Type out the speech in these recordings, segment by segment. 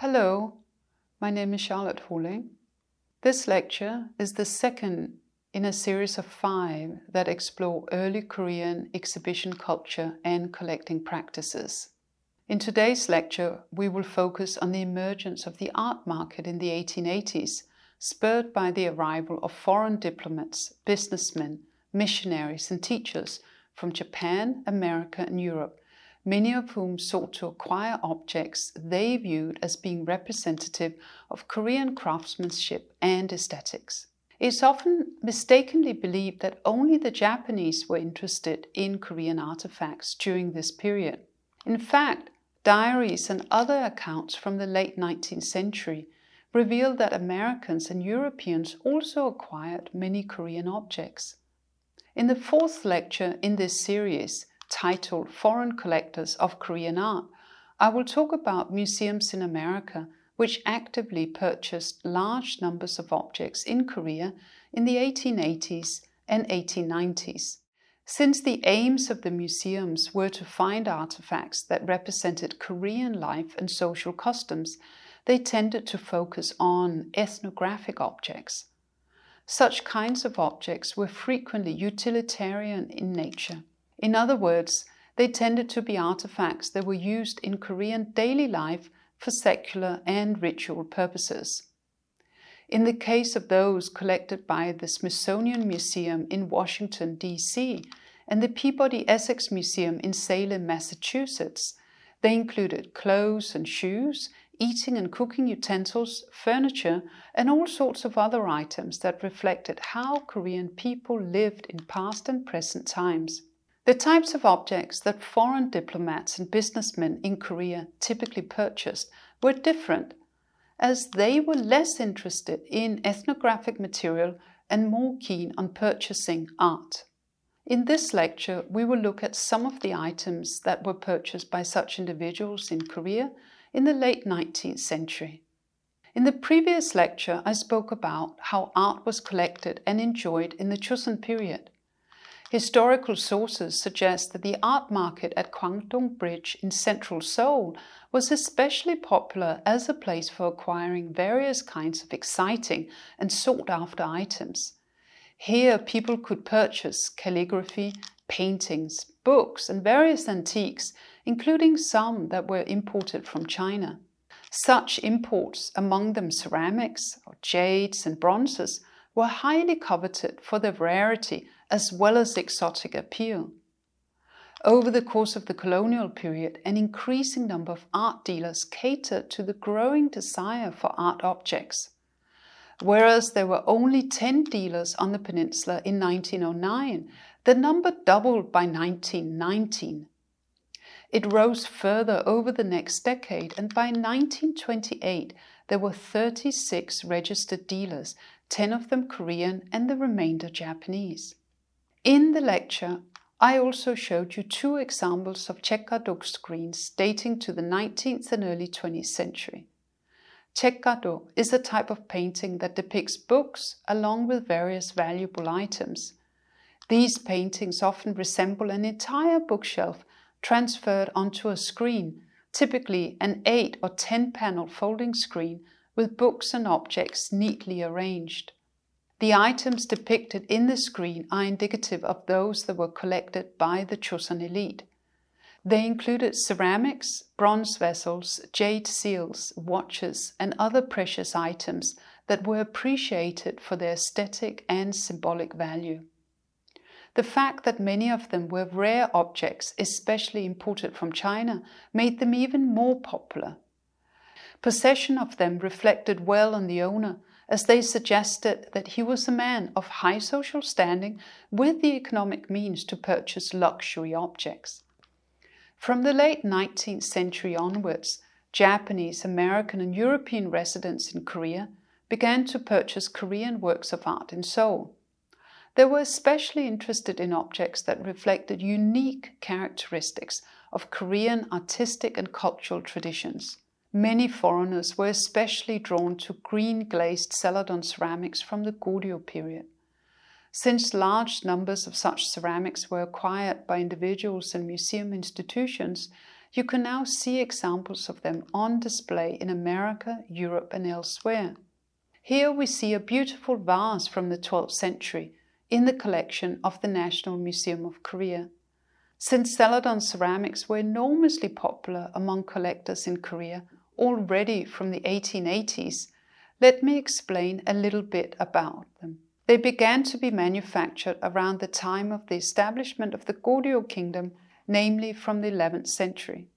Hello, my name is Charlotte Holling. This lecture is the second in a series of 5 that explore early Korean exhibition culture and collecting practices. In today's lecture, we will focus on the emergence of the art market in the 1880s, spurred by the arrival of foreign diplomats, businessmen, missionaries and teachers from Japan, America and Europe, many of whom sought to acquire objects they viewed as being representative of Korean craftsmanship and aesthetics. It is often mistakenly believed that only the Japanese were interested in Korean artifacts during this period. In fact, diaries and other accounts from the late 19th century reveal that Americans and Europeans also acquired many Korean objects. In the 4th lecture in this series, titled Foreign Collectors of Korean Art, I will talk about museums in America which actively purchased large numbers of objects in Korea in the 1880s and 1890s. Since the aims of the museums were to find artifacts that represented Korean life and social customs, they tended to focus on ethnographic objects. Such kinds of objects were frequently utilitarian in nature. In other words, they tended to be artifacts that were used in Korean daily life for secular and ritual purposes. In the case of those collected by the Smithsonian Museum in Washington, D.C., and the Peabody Essex Museum in Salem, Massachusetts, they included clothes and shoes, eating and cooking utensils, furniture, and all sorts of other items that reflected how Korean people lived in past and present times. The types of objects that foreign diplomats and businessmen in Korea typically purchased were different, as they were less interested in ethnographic material and more keen on purchasing art. In this lecture, we will look at some of the items that were purchased by such individuals in Korea in the late 19th century. In the previous lecture, I spoke about how art was collected and enjoyed in the Joseon period. Historical sources suggest that the art market at Kwangdong Bridge in central Seoul was especially popular as a place for acquiring various kinds of exciting and sought-after items. Here, people could purchase calligraphy, paintings, books, and various antiques, including some that were imported from China. Such imports, among them ceramics, or jades and bronzes, were highly coveted for their rarity as well as exotic appeal. Over the course of the colonial period, an increasing number of art dealers catered to the growing desire for art objects. Whereas there were only 10 dealers on the peninsula in 1909, the number doubled by 1919. It rose further over the next decade, and by 1928 there were 36 registered dealers, 10 of them Korean and the remainder Japanese. In the lecture, I also showed you 2 examples of chekkado screens dating to the 19th and early 20th century. Chekkado is a type of painting that depicts books along with various valuable items. These paintings often resemble an entire bookshelf transferred onto a screen, typically an 8 or 10 panel folding screen with books and objects neatly arranged. The items depicted in the screen are indicative of those that were collected by the Joseon elite. They included ceramics, bronze vessels, jade seals, watches, and other precious items that were appreciated for their aesthetic and symbolic value. The fact that many of them were rare objects, especially imported from China, made them even more popular. Possession of them reflected well on the owner, as they suggested that he was a man of high social standing with the economic means to purchase luxury objects. From the late 19th century onwards, Japanese, American and European residents in Korea began to purchase Korean works of art in Seoul. They were especially interested in objects that reflected unique characteristics of Korean artistic and cultural traditions. Many foreigners were especially drawn to green-glazed Celadon ceramics from the Goryeo period. Since large numbers of such ceramics were acquired by individuals and museum institutions, You can now see examples of them on display in America, Europe, and elsewhere. Here we see a beautiful vase from the 12th century in the collection of the National Museum of Korea. Since Celadon ceramics were enormously popular among collectors in Korea already from the 1880s, let me explain a little bit about them. They began to be manufactured around the time of the establishment of the Goryeo Kingdom, namely from the 11th century.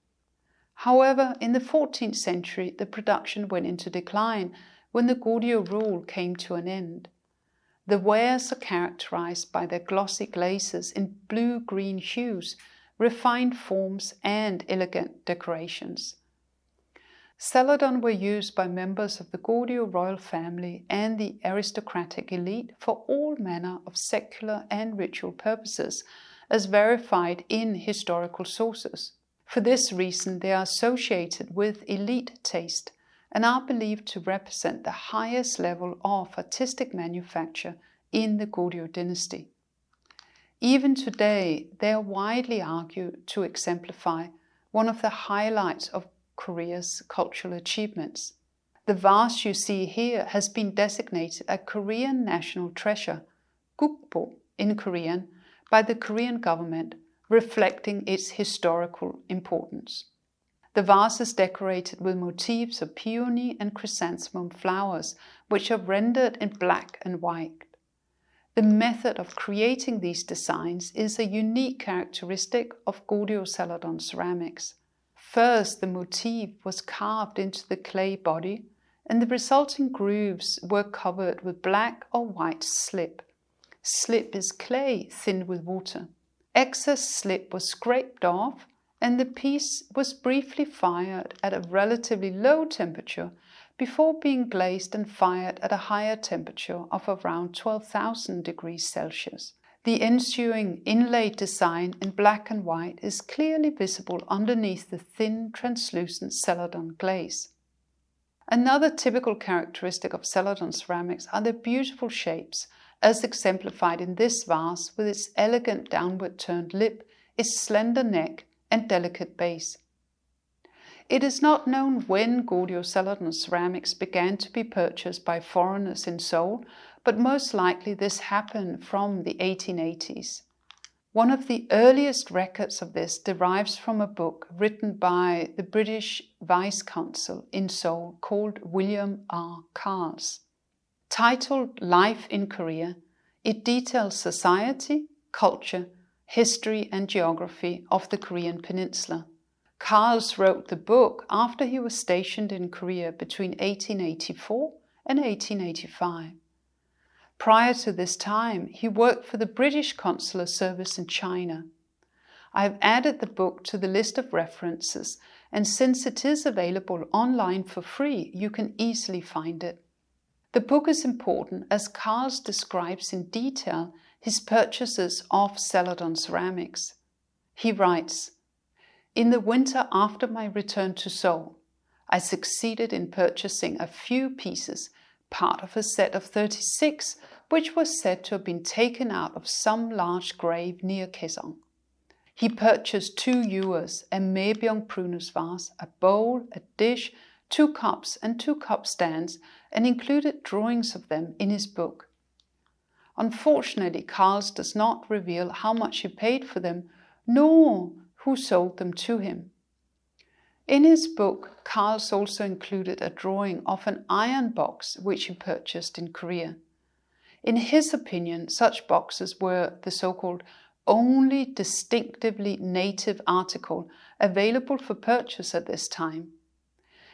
However, in the 14th century, the production went into decline when the Goryeo rule came to an end. The wares are characterized by their glossy glazes in blue-green hues, refined forms, and elegant decorations. Celadon were used by members of the Goryeo royal family and the aristocratic elite for all manner of secular and ritual purposes, as verified in historical sources. For this reason, they are associated with elite taste and are believed to represent the highest level of artistic manufacture in the Goryeo dynasty. Even today, they are widely argued to exemplify one of the highlights of Korea's cultural achievements. The vase you see here has been designated a Korean national treasure, Gukbo in Korean, by the Korean government, reflecting its historical importance. The vase is decorated with motifs of peony and chrysanthemum flowers, which are rendered in black and white. The method of creating these designs is a unique characteristic of Goryeo Celadon ceramics. First, the motif was carved into the clay body, and the resulting grooves were covered with black or white slip. Slip is clay thinned with water. Excess slip was scraped off, and the piece was briefly fired at a relatively low temperature before being glazed and fired at a higher temperature of around 12,000 degrees Celsius. The ensuing inlaid design in black and white is clearly visible underneath the thin, translucent Celadon glaze. Another typical characteristic of Celadon ceramics are their beautiful shapes, as exemplified in this vase with its elegant downward turned lip, its slender neck, and delicate base. It is not known when Goryeo Celadon ceramics began to be purchased by foreigners in Seoul, but most likely this happened from the 1880s. One of the earliest records of this derives from a book written by the British Vice-Consul in Seoul called William R. Carles. Titled Life in Korea, it details society, culture, history and geography of the Korean peninsula. Carles wrote the book after he was stationed in Korea between 1884 and 1885. Prior to this time, he worked for the British Consular Service in China. I have added the book to the list of references, and since it is available online for free, you can easily find it. The book is important as Carles describes in detail his purchases of Celadon ceramics. He writes, "In the winter after my return to Seoul, I succeeded in purchasing a few pieces, part of a set of 36, which was said to have been taken out of some large grave near Kaesong. He purchased 2 ewers, a Maebyeong prunus vase, a bowl, a dish, 2 cups and 2 cup stands, and included drawings of them in his book. Unfortunately, Carles does not reveal how much he paid for them, nor who sold them to him. In his book, Carles also included a drawing of an iron box which he purchased in Korea. In his opinion, such boxes were the so-called only distinctively native article available for purchase at this time.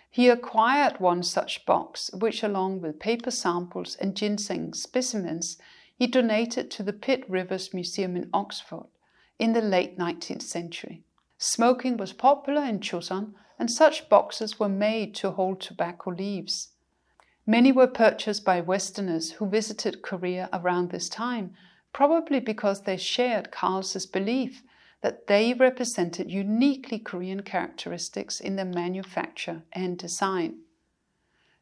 He acquired one such box, which along with paper samples and ginseng specimens, he donated to the Pitt Rivers Museum in Oxford in the late 19th century. Smoking was popular in Chosun, and such boxes were made to hold tobacco leaves. Many were purchased by Westerners who visited Korea around this time, probably because they shared Carles's belief that they represented uniquely Korean characteristics in their manufacture and design.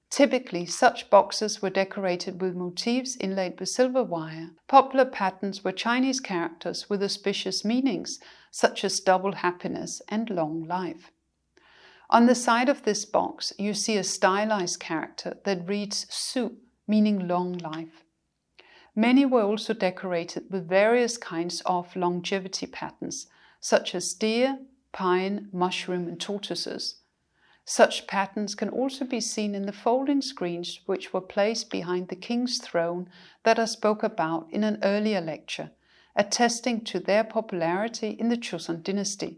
Typically, such boxes were decorated with motifs inlaid with silver wire. Popular patterns were Chinese characters with auspicious meanings, such as double happiness and long life. On the side of this box, you see a stylized character that reads Su, meaning long life. Many were also decorated with various kinds of longevity patterns, such as deer, pine, mushroom, and tortoises. Such patterns can also be seen in the folding screens which were placed behind the king's throne that I spoke about in an earlier lecture, attesting to their popularity in the Joseon dynasty.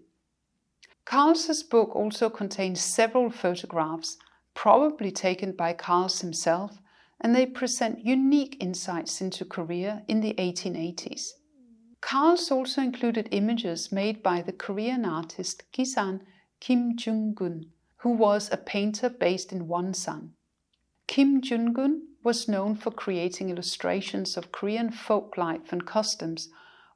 Karl's book also contains several photographs, probably taken by Karl himself, and they present unique insights into Korea in the 1880s. Karl's also included images made by the Korean artist Kisan Kim Jung-gun, who was a painter based in Wonsan. Kim Jung-gun was known for creating illustrations of Korean folk life and customs,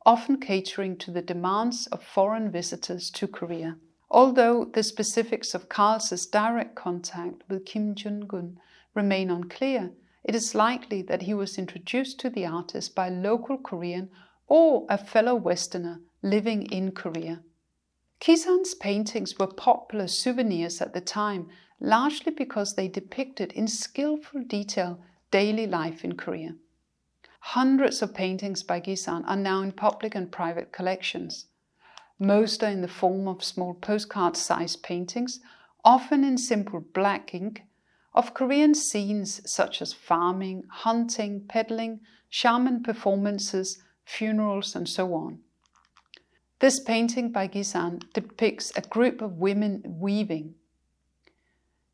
often catering to the demands of foreign visitors to Korea. Although the specifics of Karl's direct contact with Kim Jung-gun remain unclear, it is likely that he was introduced to the artist by a local Korean or a fellow Westerner living in Korea. Kisan's paintings were popular souvenirs at the time, largely because they depicted in skillful detail daily life in Korea. Hundreds of paintings by Kisan are now in public and private collections. Most are in the form of small postcard-sized paintings, often in simple black ink, of Korean scenes such as farming, hunting, peddling, shaman performances, funerals, and so on. This painting by Kisan depicts a group of women weaving.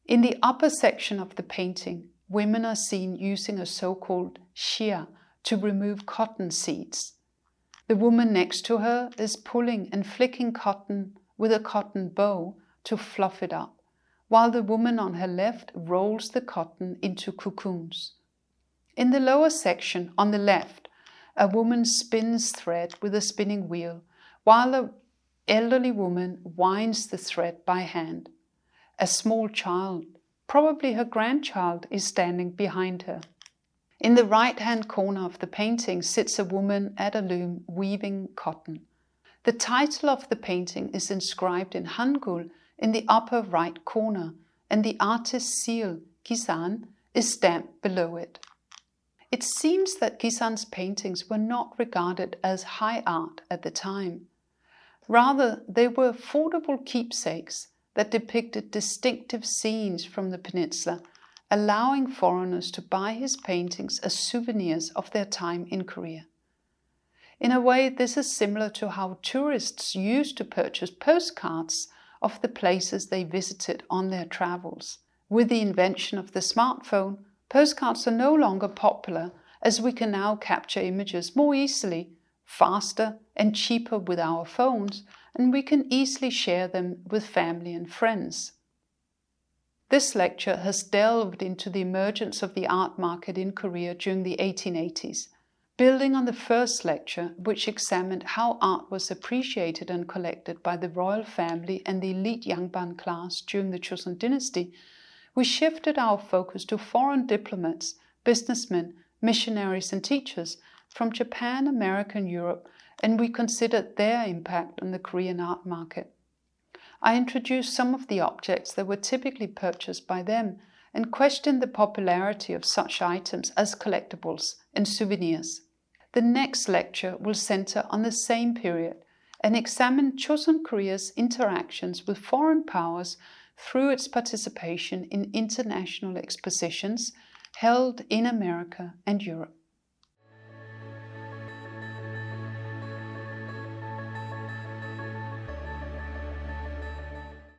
In the upper section of the painting, women are seen using a so-called shia to remove cotton seeds. The woman next to her is pulling and flicking cotton with a cotton bow to fluff it up, while the woman on her left rolls the cotton into cocoons. In the lower section, on the left, a woman spins thread with a spinning wheel, while an elderly woman winds the thread by hand. A small child, probably her grandchild, is standing behind her. In the right-hand corner of the painting sits a woman at a loom weaving cotton. The title of the painting is inscribed in Hangul in the upper right corner, and the artist's seal, Kisan, is stamped below it. It seems that Kisan's paintings were not regarded as high art at the time. Rather, they were affordable keepsakes that depicted distinctive scenes from the peninsula, allowing foreigners to buy his paintings as souvenirs of their time in Korea. In a way, this is similar to how tourists used to purchase postcards of the places they visited on their travels. With the invention of the smartphone, postcards are no longer popular, as we can now capture images more easily, faster and cheaper with our phones, and we can easily share them with family and friends. This lecture has delved into the emergence of the art market in Korea during the 1880s. Building on the first lecture, which examined how art was appreciated and collected by the royal family and the elite Yangban class during the Joseon dynasty, we shifted our focus to foreign diplomats, businessmen, missionaries and teachers from Japan, America and Europe, and we considered their impact on the Korean art market. I introduced some of the objects that were typically purchased by them and questioned the popularity of such items as collectibles and souvenirs. The next lecture will center on the same period and examine Joseon Korea's interactions with foreign powers through its participation in international expositions held in America and Europe.